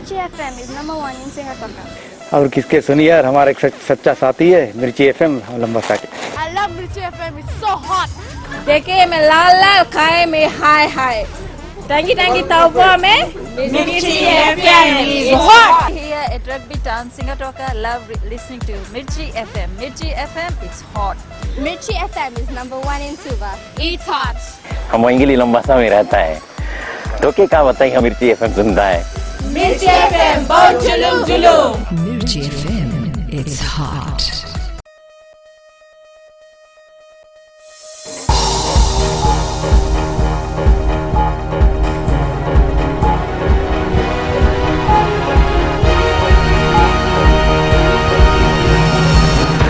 Mirchi FM is #1 in Singapore. और किसके सुनिए यार, हमारा एक सच्चा साथी है मिर्ची एफएम लंबा साथी। I love Mirchi FM. It's so hot. देखे में लाल लाल, खाए में हाय हाय। टंगी टंगी तवा में Mirchi FM is hot. Here at Rugby Town, Singapore, love listening to Mirchi FM. Mirchi FM, it's hot. Mirchi FM is #1 in Suva. It's hot. हम वहीं के लिए लंबा सा में रहता है, तो क्या बताइए हम मिर्ची एफएम सुनता है। Mirchi FM, बहुत जुलूम जुलूम। Mirchi FM, it's hot.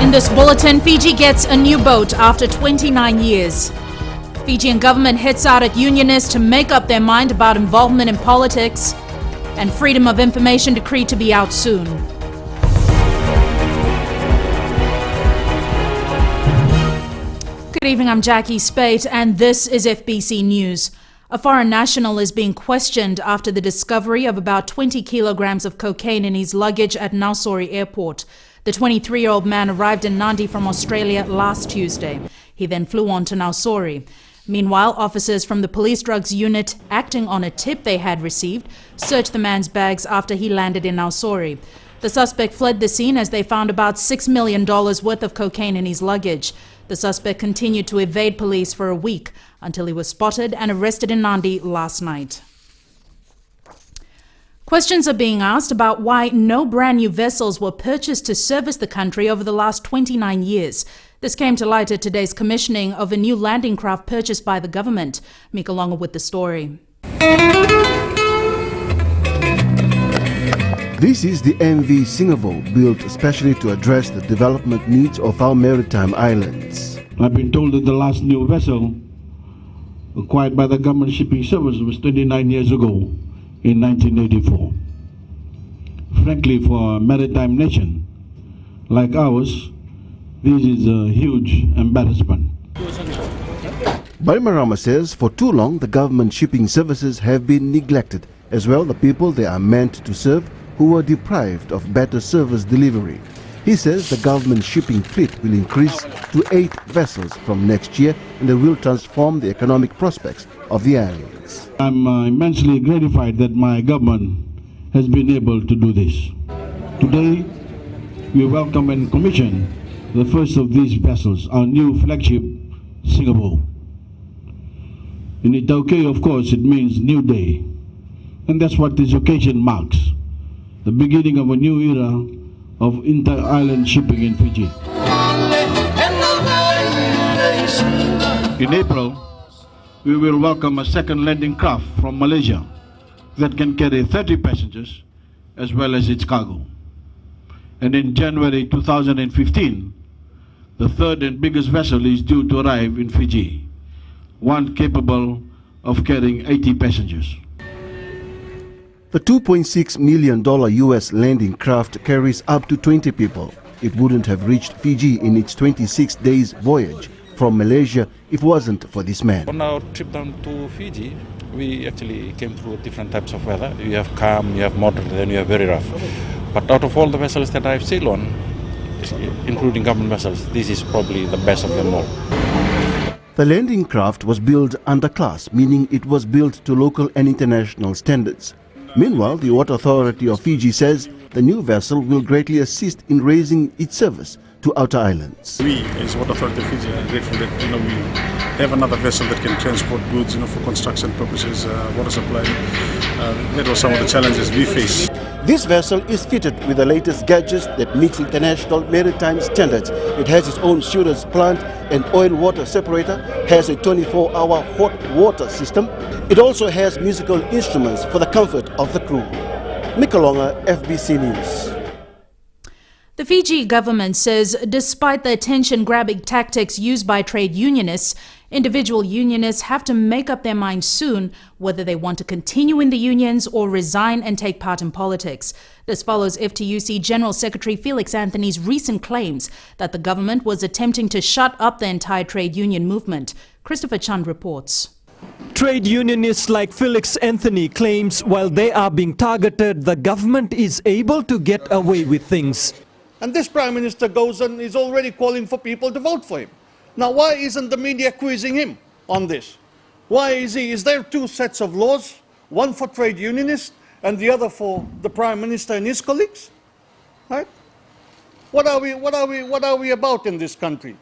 In this bulletin, Fiji gets a new boat after 29 years. Fijian government hits out at unionists to make up their mind about involvement in politics, and Freedom of Information decree to be out soon. Good evening, I'm Jackie Spate, and this is FBC News. A foreign national is being questioned after the discovery of about 20 kilograms of cocaine in his luggage at Nausori Airport. The 23-year-old man arrived in Nadi from Australia last Tuesday. He then flew on to Nausori. Meanwhile, officers from the police drugs unit, acting on a tip they had received, searched the man's bags after he landed in Nausori. The suspect fled the scene as they found about $6 million worth of cocaine in his luggage. The suspect continued to evade police for a week until he was spotted and arrested in Nadi last night. Questions are being asked about why no brand new vessels were purchased to service the country over the last 29 years. This came to light at today's commissioning of a new landing craft purchased by the government. Mika Longa with the story. This is the MV Singapore, built especially to address the development needs of our maritime islands. I've been told that the last new vessel acquired by the government shipping service was 29 years ago in 1984. Frankly, for a maritime nation like ours, this is a huge embarrassment. Barimarama says for too long the government shipping services have been neglected, as well the people they are meant to serve who were deprived of better service delivery. He says the government shipping fleet will increase to 8 vessels from next year, and they will transform the economic prospects of the islands. I'm immensely gratified that my government has been able to do this. Today, we welcome and commission the first of these vessels, our new flagship, Singapore. In Itaukei, of course, it means new day. And that's what this occasion marks, the beginning of a new era of inter-island shipping in Fiji. In April, we will welcome a second landing craft from Malaysia that can carry 30 passengers as well as its cargo. And in January 2015, the third and biggest vessel is due to arrive in Fiji, one capable of carrying 80 passengers. The $2.6 million US landing craft carries up to 20 people. It wouldn't have reached Fiji in its 26 days voyage from Malaysia if it wasn't for this man. On our trip down to Fiji, we actually came through different types of weather. You have calm, you have moderate, then you have very rough. But out of all the vessels that I've sailed on, including government vessels, this is probably the best of them all. The landing craft was built underclass, meaning it was built to local and international standards. Meanwhile, the Water Authority of Fiji says the new vessel will greatly assist in raising its service to outer islands. We, as Water Authority of Fiji, are grateful that we have another vessel that can transport goods, for construction purposes, water supply. That was some of the challenges we face. This vessel is fitted with the latest gadgets that meets international maritime standards. It has its own sewage plant, an oil water separator, has a 24-hour hot water system. It also has musical instruments for the comfort of the crew. Mikalonga, FBC News. The Fiji government says despite the attention-grabbing tactics used by trade unionists, individual unionists have to make up their minds soon whether they want to continue in the unions or resign and take part in politics. This follows FTUC General Secretary Felix Anthony's recent claims that the government was attempting to shut up the entire trade union movement. Christopher Chand reports. Trade unionists like Felix Anthony claims while they are being targeted, the government is able to get away with things. And this Prime Minister goes and is already calling for people to vote for him. Now, why isn't the media quizzing him on this? Why is he? Is there two sets of laws, one for trade unionists and the other for the Prime Minister and his colleagues? Right? What are we about in this country?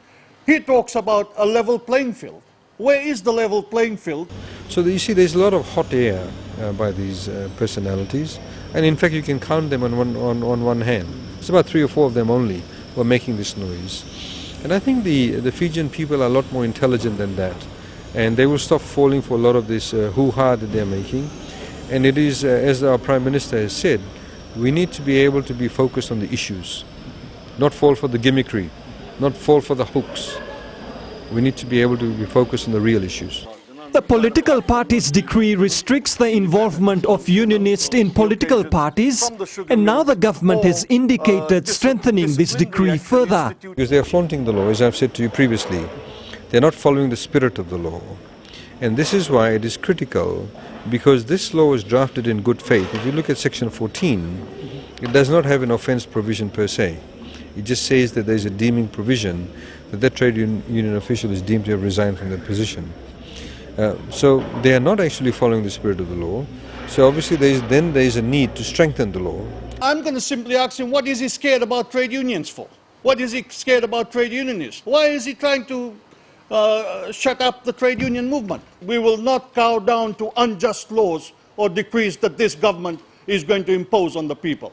He talks about a level playing field. Where is the level playing field? So you see, there's a lot of hot air by these personalities, and in fact you can count them on one hand. It's about 3 or 4 of them only who are making this noise. And I think the Fijian people are a lot more intelligent than that, and they will stop falling for a lot of this hoo-ha that they're making. And it is, as our Prime Minister has said, we need to be able to be focused on the issues, not fall for the gimmickry, not fall for the hooks. We need to be able to be focused on the real issues. The political party's decree restricts the involvement of unionists in political parties, and now the government has indicated strengthening this decree further. Because they are flaunting the law, as I've said to you previously. They're not following the spirit of the law. And this is why it is critical, because this law was drafted in good faith. If you look at Section 14, it does not have an offence provision per se. It just says that there is a deeming provision that trade union official is deemed to have resigned from their position. So they are not actually following the spirit of the law. So obviously there is a need to strengthen the law. I'm going to simply ask him, what is he scared about trade unions for? What is he scared about trade unionists? Why is he trying to shut up the trade union movement? We will not cow down to unjust laws or decrees that this government is going to impose on the people.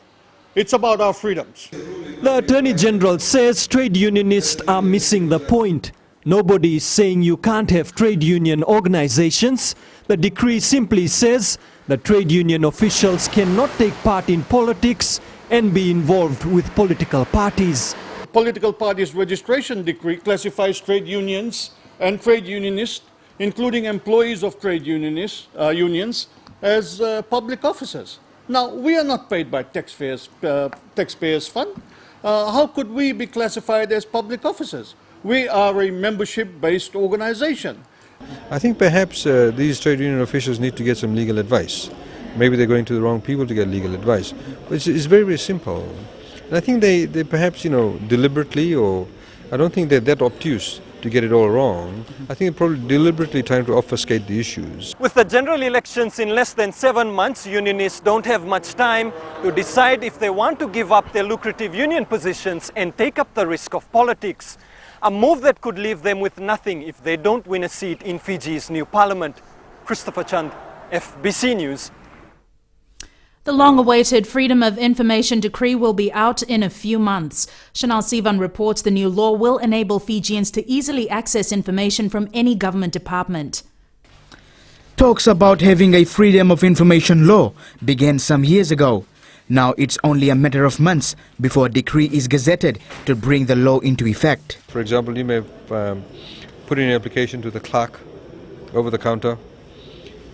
It's about our freedoms. The Attorney General says trade unionists are missing the point. Nobody is saying you can't have trade union organizations. The decree simply says that trade union officials cannot take part in politics and be involved with political parties. Political parties registration decree classifies trade unions and trade unionists, including employees of trade unions, as public officers. Now, we are not paid by taxpayers' fund. How could we be classified as public officers? We are a membership-based organization. I think perhaps these trade union officials need to get some legal advice. Maybe they're going to the wrong people to get legal advice. But it's very, very simple. And I think they perhaps, deliberately, or I don't think they're that obtuse to get it all wrong. I think they're probably deliberately trying to obfuscate the issues. With the general elections in less than 7 months, unionists don't have much time to decide if they want to give up their lucrative union positions and take up the risk of politics. A move that could leave them with nothing if they don't win a seat in Fiji's new parliament. Christopher Chand, FBC News. The long-awaited Freedom of Information Decree will be out in a few months. Chanel Sivan reports the new law will enable Fijians to easily access information from any government department. Talks about having a Freedom of Information law began some years ago. Now it's only a matter of months before a decree is gazetted to bring the law into effect. For example, you may have put in an application to the clerk over the counter,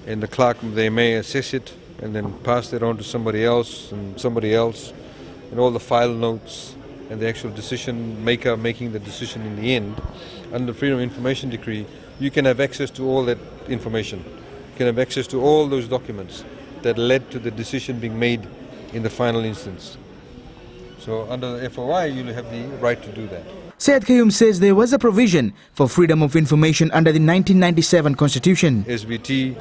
and the clerk, they may assess it and then pass that on to somebody else, and all the file notes and the actual decision maker making the decision in the end. Under the Freedom of Information Decree, you can have access to all that information. You can have access to all those documents that led to the decision being made in the final instance. So under the FOI, you have the right to do that. Syed Kayum says there was a provision for freedom of information under the 1997 Constitution. SBT,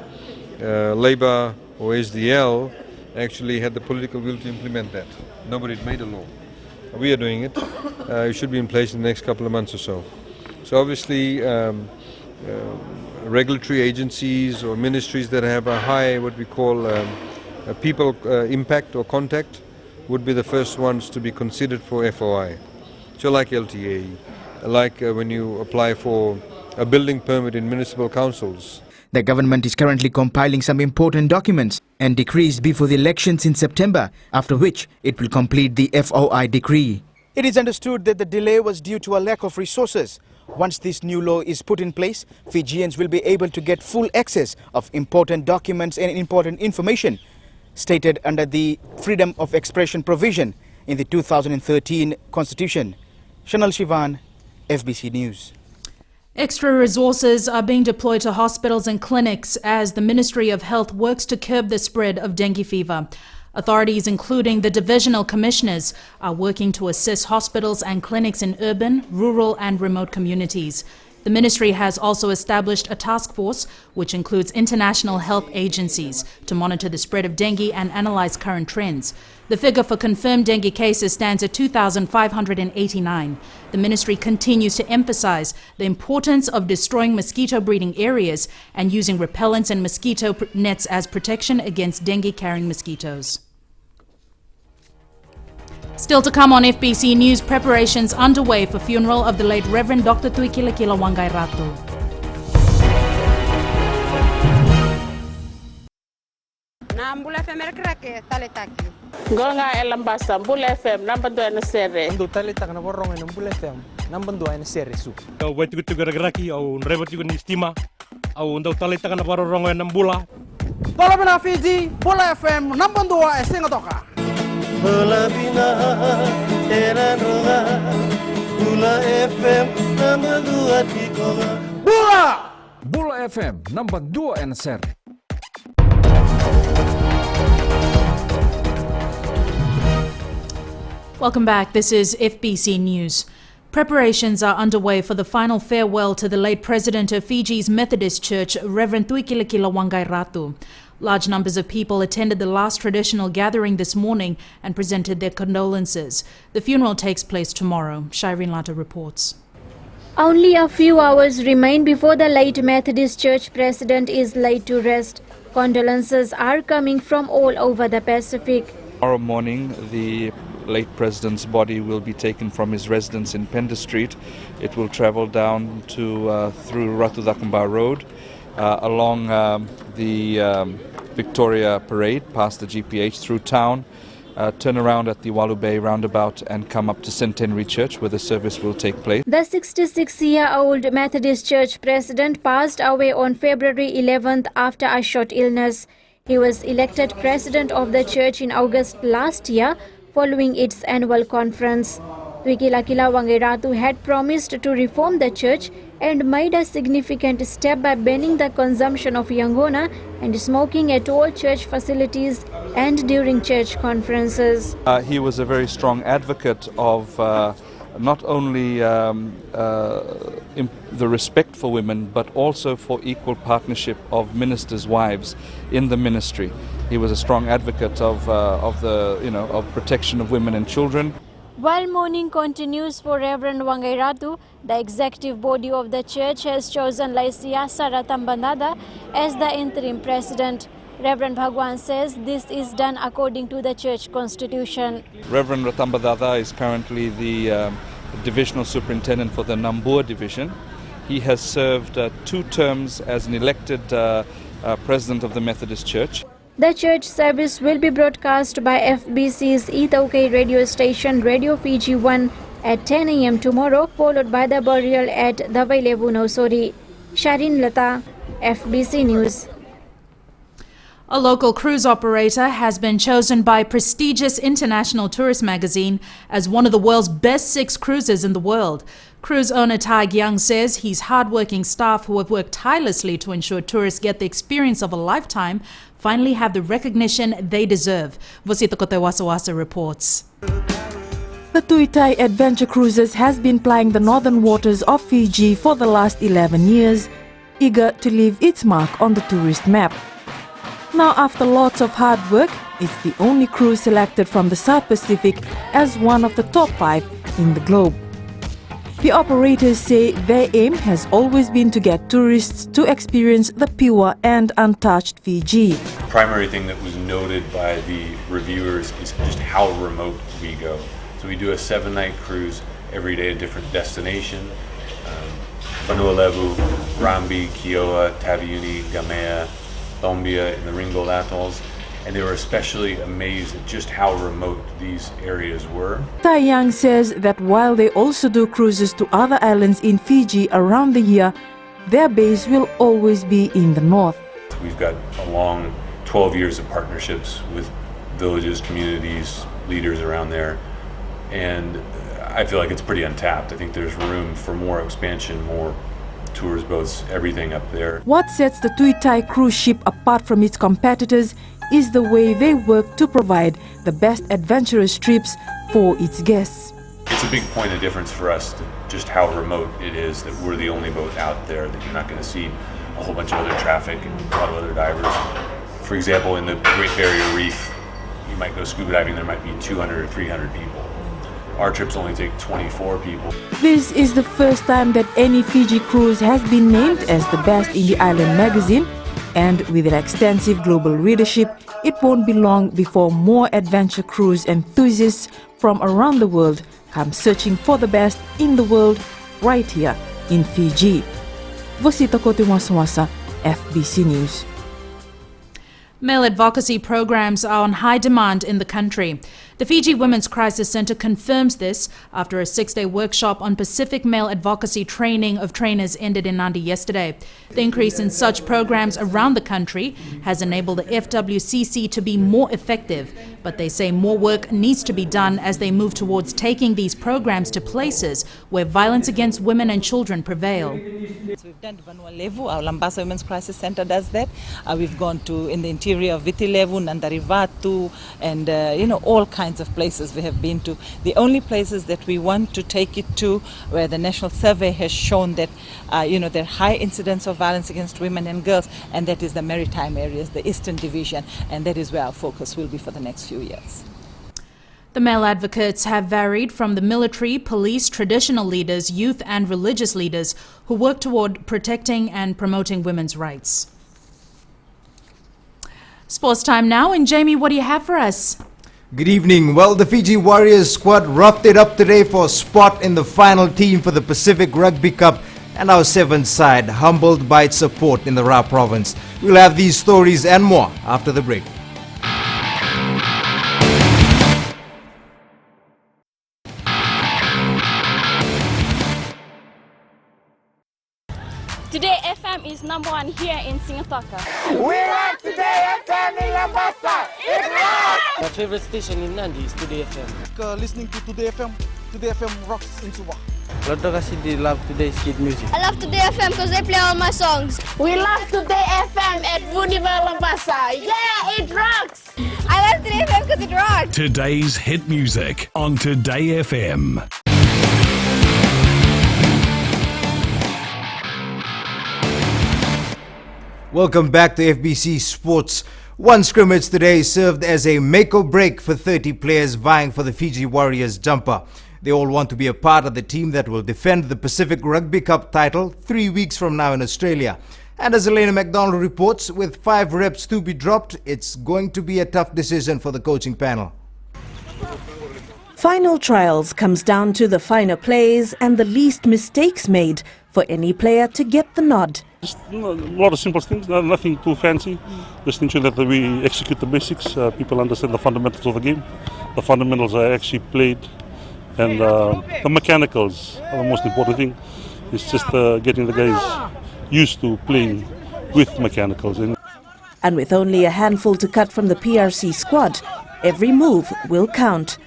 Labour or SDL actually had the political will to implement that. Nobody had made a law. We are doing it. It should be in place in the next couple of months or so. So obviously regulatory agencies or ministries that have a high, what we call people impact or contact, would be the first ones to be considered for FOI. So like LTA, like when you apply for a building permit in municipal councils. The government is currently compiling some important documents and decrees before the elections in September, after which it will complete the FOI decree. It is understood that the delay was due to a lack of resources. Once this new law is put in place, Fijians will be able to get full access of important documents and important information stated under the Freedom of Expression provision in the 2013 Constitution. Chanel Shivan, FBC News. Extra resources are being deployed to hospitals and clinics as the Ministry of Health works to curb the spread of dengue fever. Authorities, including the divisional commissioners, are working to assist hospitals and clinics in urban, rural and remote communities. The ministry has also established a task force, which includes international health agencies, to monitor the spread of dengue and analyze current trends. The figure for confirmed dengue cases stands at 2,589. The ministry continues to emphasize the importance of destroying mosquito breeding areas and using repellents and mosquito nets as protection against dengue-carrying mosquitoes. Still to come on FBC News, preparations underway for funeral of the late Reverend Dr. Tuikilakila Wangairatu. Gonga elambasa Mbula FM number 2 na sere. Ndo talita kana borong na Mbula FM number 2 na sere su. Au waitu tu garaki au reba tu ni stima au ndo talita kana borong na Mbula. Bola bina Fiji Mbula FM number 2 esenga toka. Bola bina era noga Mbula FM number 2 tikoga. Mbula FM number 2 na sere. Welcome back. This is FBC News. Preparations are underway for the final farewell to the late president of Fiji's Methodist Church, Reverend Tuikilakila Wangairatu. Large numbers of people attended the last traditional gathering this morning and presented their condolences. The funeral takes place tomorrow. Shireen Lata reports. Only a few hours remain before the late Methodist Church president is laid to rest. Condolences are coming from all over the Pacific. Tomorrow morning, the late president's body will be taken from his residence in Pender Street. It will travel down to through Ratu Dakumba Road, along the Victoria Parade, past the GPH, through town, turn around at the Walu Bay roundabout and come up to Centenary Church, where the service will take place. The 66-year-old Methodist Church president passed away on February 11th after a short illness. He was elected president of the church in August last year, following its annual conference. Tuikilakila Wangairatu had promised to reform the church and made a significant step by banning the consumption of yangona and smoking at all church facilities and during church conferences. He was a very strong advocate of not only the respect for women, but also for equal partnership of ministers' wives in the ministry. He was a strong advocate of protection of women and children. While mourning continues for Reverend Wangairatu, the executive body of the church has chosen Laisiasa Ratambandada as the interim president. Reverend Bhagwan says this is done according to the church constitution. Reverend Ratambandada is currently the divisional superintendent for the Nambur division. He has served 2 terms as an elected president of the Methodist Church. The church service will be broadcast by FBC's Itoke radio station Radio Fiji 1 at 10 a.m. tomorrow, followed by the burial at the Vailevu Nosori. Shireen Lata, FBC News. A local cruise operator has been chosen by prestigious international tourist magazine as one of the world's best 6 cruises in the world. Cruise owner Tai Gyang says his hardworking staff, who have worked tirelessly to ensure tourists get the experience of a lifetime, finally have the recognition they deserve. Vosita Kotewasawasa reports. The Tuitai Adventure Cruises has been plying the northern waters of Fiji for the last 11 years, eager to leave its mark on the tourist map. Now, after lots of hard work, it's the only cruise selected from the South Pacific as one of the top 5 in the globe. The operators say their aim has always been to get tourists to experience the pure and untouched Fiji. The primary thing that was noted by the reviewers is just how remote we go. So we do a 7-night cruise every day, a different destination. Vanuatu, Rambi, Kioa, Taveuni, Gamea, Thombia, and the Ringgold Atolls. And they were especially amazed at just how remote these areas were. Tai Yang says that while they also do cruises to other islands in Fiji around the year, their base will always be in the north. We've got a long 12 years of partnerships with villages, communities, leaders around there, and I feel like it's pretty untapped. I think there's room for more expansion, more tours boats, everything up there. What sets the Tuitai cruise ship apart from its competitors is the way they work to provide the best adventurous trips for its guests. It's a big point of difference for us, just how remote it is, that we're the only boat out there, that you're not going to see a whole bunch of other traffic and a lot of other divers. For example, in the Great Barrier Reef, you might go scuba diving, there might be 200 or 300 people. Our trips only take 24 people. This is the first time that any Fiji cruise has been named as the best in the island magazine, and with an extensive global readership, it won't be long before more adventure cruise enthusiasts from around the world come searching for the best in the world right here in Fiji. Vosita Kotiwasawasa, FBC News. Male advocacy programs are on high demand in the country. The Fiji Women's Crisis Centre confirms this after a 6-day workshop on Pacific male advocacy training of trainers ended in Nadi yesterday. The increase in such programs around the country has enabled the FWCC to be more effective, but they say more work needs to be done as they move towards taking these programs to places where violence against women and children prevail. So we've done Vanua Levu, our Lambasa Women's Crisis Centre does that. We've gone to in the interior of Viti Levu, Nandarivatu, and all kinds of places we have been to. The only places that we want to take it to, where the national survey has shown that there are high incidents of violence against women and girls, and that is the maritime areas, the Eastern Division, and that is where our focus will be for the next few years. The male advocates have varied from the military, police, traditional leaders, youth and religious leaders who work toward protecting and promoting women's rights. Sports time now, and Jamie, what do you have for us? Good evening. Well, the Fiji Warriors squad roughed it up today for a spot in the final team for the Pacific Rugby Cup, and our 7th side humbled by its support in the Ra province. We'll have these stories and more after the break. Today FM is #1 here in Singapore. We like Today FM in Lambasa. It rocks! My favorite station in Nandi is Today FM. Listening to Today FM. Today FM rocks in Sabah. I love today's kid music. I love Today FM because they play all my songs. We love Today FM at Vuniva Lambasa. Yeah, it rocks! I love Today FM because it rocks. Today's hit music on Today FM. Welcome back to FBC Sports. One scrimmage today served as a make or break for 30 players vying for the Fiji Warriors jumper. They all want to be a part of the team that will defend the Pacific Rugby Cup title 3 weeks from now in Australia. And as Elena McDonald reports, with 5 reps to be dropped, it's going to be a tough decision for the coaching panel. Final trials comes down to the finer plays and the least mistakes made for any player to get the nod. Just a lot of simple things, nothing too fancy. Just ensure that we execute the basics, people understand the fundamentals of the game. The fundamentals are actually played, and the mechanicals are the most important thing. It's just getting the guys used to playing with mechanicals. And with only a handful to cut from the PRC squad, every move will count.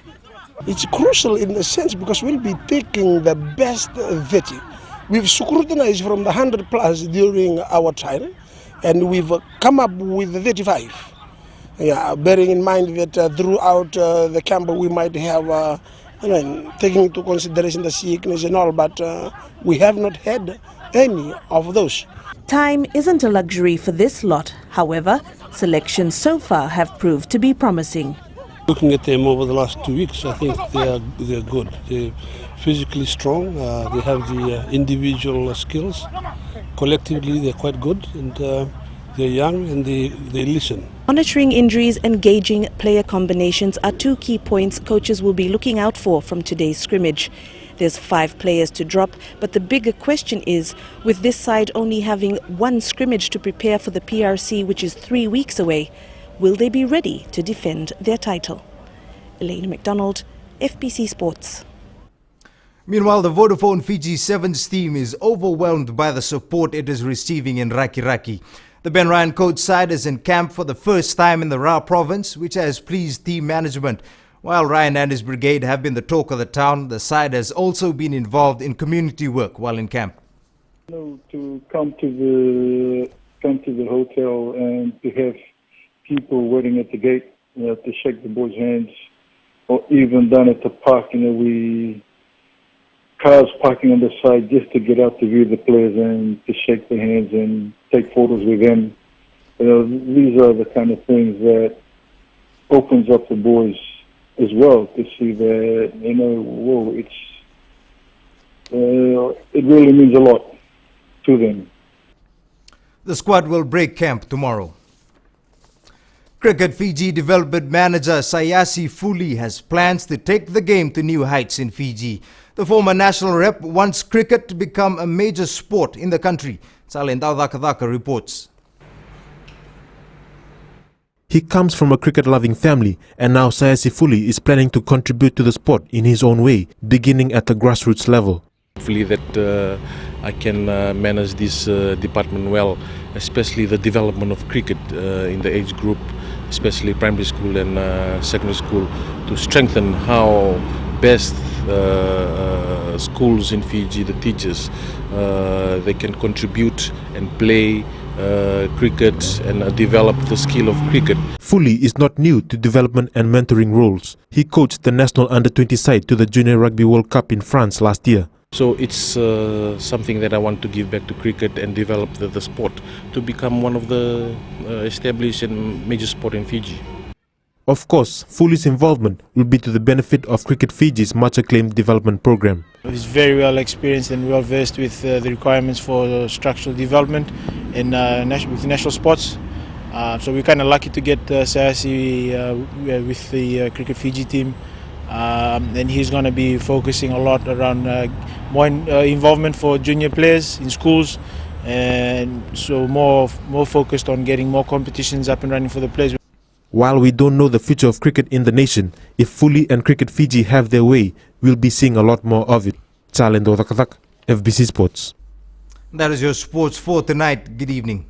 It's crucial in a sense because we'll be taking the best 30. We've scrutinized from the 100 plus during our trial, and we've come up with 35. Yeah, bearing in mind that throughout the camp we might have, taking into consideration the sickness and all, but we have not had any of those. Time isn't a luxury for this lot. However, selections so far have proved to be promising. Looking at them over the last 2 weeks, I think they're good. They're physically strong. They have the individual skills. Collectively, they're quite good, and they're young and they listen. Monitoring injuries and gauging player combinations are 2 key points coaches will be looking out for from today's scrimmage. There's 5 players to drop, but the bigger question is, with this side only having 1 scrimmage to prepare for the PRC, which is 3 weeks away, will they be ready to defend their title? Elena McDonald, FBC Sports. Meanwhile, the Vodafone Fiji Sevens team is overwhelmed by the support it is receiving in Raki Raki. The Ben Ryan coach side is in camp for the first time in the Ra province, which has pleased team management. While Ryan and his brigade have been the talk of the town, the side has also been involved in community work while in camp. To come to the hotel and to have people waiting at the gate, to shake the boys' hands, or even down at the park, cars parking on the side just to get out to view the players and to shake their hands and take photos with them. These are the kind of things that opens up the boys as well to see that, whoa, it really means a lot to them. The squad will break camp tomorrow. Cricket Fiji development manager Sayasi Fuli has plans to take the game to new heights in Fiji. The former national rep wants cricket to become a major sport in the country. Salendau Dakadaka reports. He comes from a cricket-loving family, and now Sayasi Fuli is planning to contribute to the sport in his own way, beginning at the grassroots level. Hopefully that I can manage this department well, especially the development of cricket in the age group, especially primary school and secondary school, to strengthen how best schools in Fiji, the teachers, they can contribute and play cricket and develop the skill of cricket. Fuli is not new to development and mentoring roles. He coached the national under-20 side to the Junior Rugby World Cup in France last year. So it's something that I want to give back to cricket and develop the sport to become one of the established and major sport in Fiji. Of course, Fuli's involvement will be to the benefit of Cricket Fiji's much-acclaimed development program. He's very well experienced and well versed with the requirements for structural development in with national sports. So we're kind of lucky to get Sayasi with the Cricket Fiji team. And he's going to be focusing a lot around more involvement for junior players in schools, and so more focused on getting more competitions up and running for the players. While we don't know the future of cricket in the nation, if Fuli and Cricket Fiji have their way, we'll be seeing a lot more of it. Chalendo Takatak, FBC Sports. That is your sports for tonight. Good evening.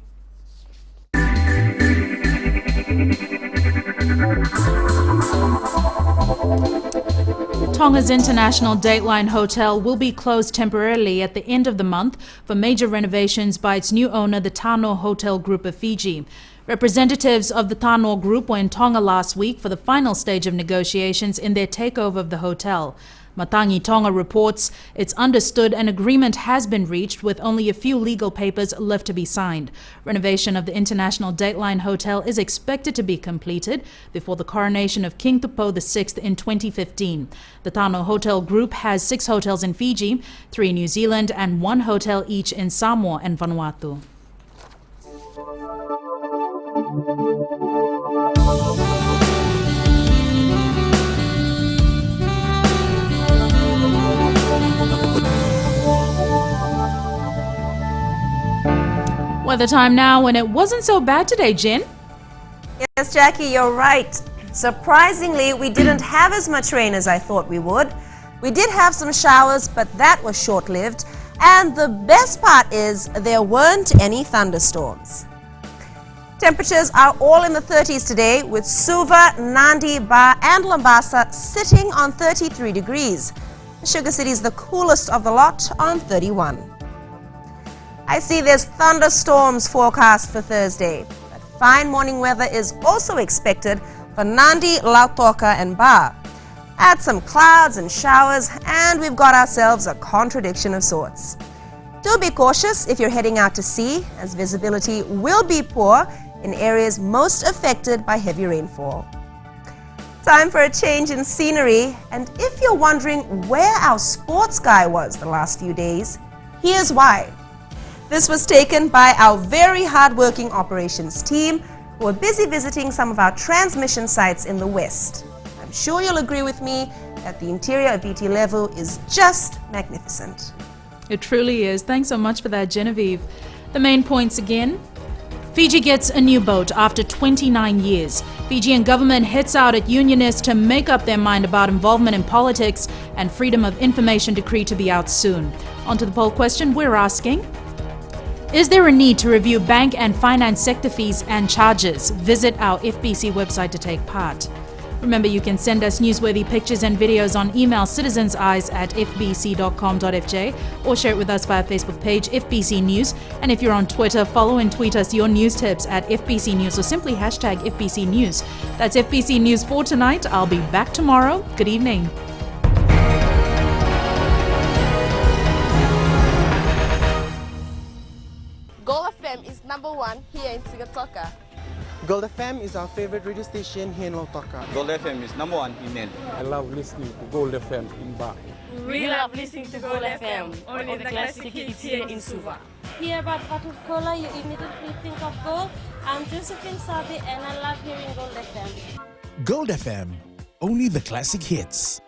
Tonga's International Dateline Hotel will be closed temporarily at the end of the month for major renovations by its new owner, the Tano Hotel Group of Fiji. Representatives of the Tano Group were in Tonga last week for the final stage of negotiations in their takeover of the hotel. Matangi Tonga reports it's understood an agreement has been reached with only a few legal papers left to be signed. Renovation of the International Dateline Hotel is expected to be completed before the coronation of King Tupo VI in 2015. The Tano Hotel Group has 6 hotels in Fiji, 3 in New Zealand and 1 hotel each in Samoa and Vanuatu. Weather time now when it wasn't so bad today, Jen. Yes, Jackie, you're right. Surprisingly, we didn't have as much rain as I thought we would. We did have some showers, but that was short-lived. And the best part is there weren't any thunderstorms. Temperatures are all in the 30s today, with Suva, Nandi, Ba and Lambasa sitting on 33 degrees. Sugar City is the coolest of the lot on 31. I see there's thunderstorms forecast for Thursday, but fine morning weather is also expected for Nandi, Lautoka and Ba. Add some clouds and showers and we've got ourselves a contradiction of sorts. Do be cautious if you're heading out to sea, as visibility will be poor in areas most affected by heavy rainfall. Time for a change in scenery, and if you're wondering where our sports guy was the last few days, here's why. This was taken by our very hard-working operations team who are busy visiting some of our transmission sites in the west. I'm sure you'll agree with me that the interior of BT Level is just magnificent. It truly is. Thanks so much for that, Genevieve. The main points again. Fiji gets a new boat after 29 years. Fijian government hits out at unionists to make up their mind about involvement in politics, and Freedom of Information decree to be out soon. On to the poll question, we're asking: is there a need to review bank and finance sector fees and charges? Visit our FBC website to take part. Remember, you can send us newsworthy pictures and videos on email citizenseyes@fbc.com.fj or share it with us via Facebook page FBC News. And if you're on Twitter, follow and tweet us your news tips at FBC News or simply hashtag FBC News. That's FBC News for tonight. I'll be back tomorrow. Good evening. Gold FM is #1 here in Sigatoka. Gold FM is our favorite radio station here in Lautaka. Gold FM is #1 in Nel. I love listening to Gold FM in Ba. We love listening to Gold FM, only the classic hits here in Suva. Hear about Coca-Cola, you immediately think of gold. I'm Josephine Sabi and I love hearing Gold FM. Gold FM, only the classic hits.